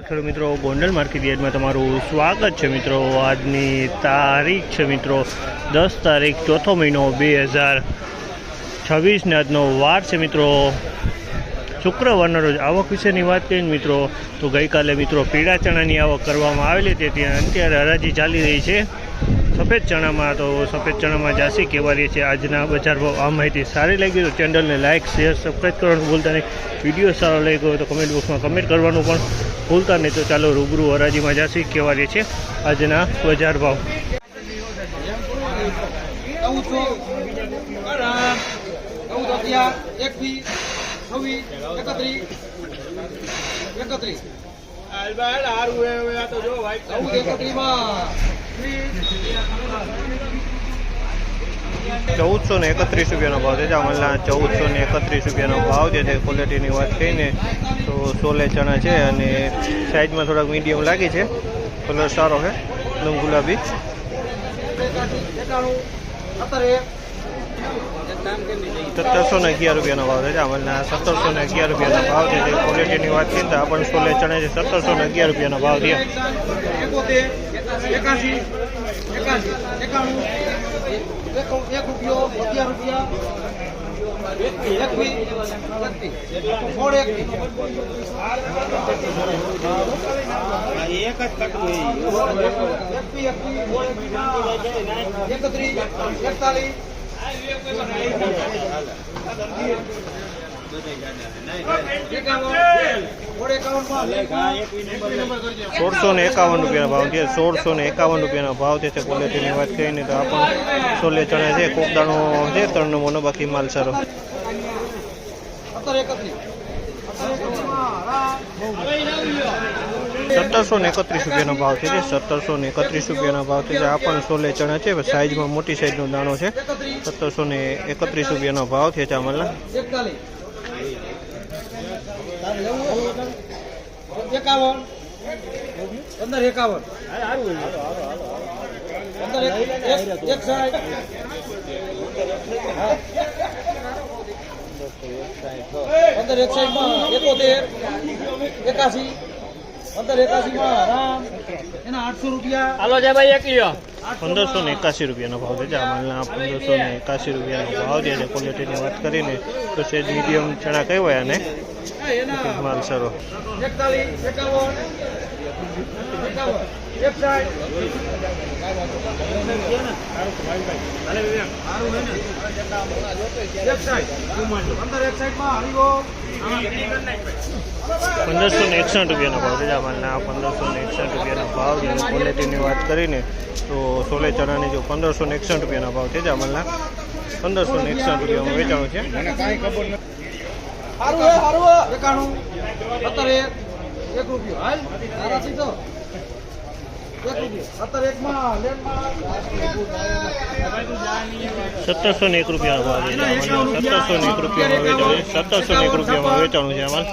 ખેડૂત મિત્રો ગોંડલ માર્કેટ યાર્ડમાં તમારું સ્વાગત છે મિત્રો। આજની તારીખ છે મિત્રો 10 તારીખ ચોથો મહિનો 2026 ને આજનો વાર છે મિત્રો શુક્રવારના રોજ। આવક વિશેની વાત કરીએ મિત્રો તો ગઈકાલે મિત્રો પીળા ચણાની આવક કરવામાં આવેલી હતી, ત્યાં અત્યારે હરાજી ચાલી રહી છે સફેદ ચણામાં। તો સફેદ ચણામાં જાસી કહેવાય છે આજના બજાર ભાવ। આ માહિતી સારી લાગી તો ચેનલને લાઇક શેર સબસ્ક્રાઈબ કરવાનું ભૂલતા નહીં। વિડીયો સારો લાગ્યો હોય તો કમેન્ટ બોક્સમાં કમેન્ટ કરવાનું પણ ભૂલતા નહીં। તો ચાલો રૂબરૂ હરાજીમાં જાસી કહેવાય છે આજના બજાર ભાવ। ₹1431 ભાવ છે। જામલના ₹1431 ભાવ જે છે। ક્વોલિટીની વાત કહીને તો સોલે ચણા છે અને સાઇઝમાં થોડાક મીડિયમ લાગી છે, કલર સારો છે એકદમ ગુલાબી। ₹1711 ભાવ છે। જામલના ₹1711 ભાવ છે। ક્વોલિટીની વાત કરીએ તો આ પણ સોલે ચણા છે, ₹1711 ભાવ છે। ₹1651 ભાવ છે। ₹1651 ભાવ છે। ક્વોલિટીની વાત કરીને તો આ પણ સોલે ચણા છે, કોકદાણો છે 3 નંબરનો, બાકી માલ સારો। ₹1731 ભાવ છે। ₹1731 ભાવ છે। આ પણ સોલે ચણા છે, સાઈઝમાં મોટી સાઈઝનો દાણો છે। ₹1731 ભાવ છે ચામલના। ₹1581 ભાવ છે। જામલના ₹1581 ભાવ છે। ક્વોલિટીની વાત કરીને તો સેજ મીડિયમ ચણા કહેવાય અને માલ સારો। ₹1561 ભાવ છે। જામલના ₹1561 ભાવ છે। ક્વોલિટીની વાત કરીને તો સોલે ચણાની જો ₹1561 ભાવ છે। જામલના ₹1561 વેચાણું છે। ₹1701 ભાવ છે। ₹1701 વેચાણું છે। ₹1701 વેચાણું છે આમાં।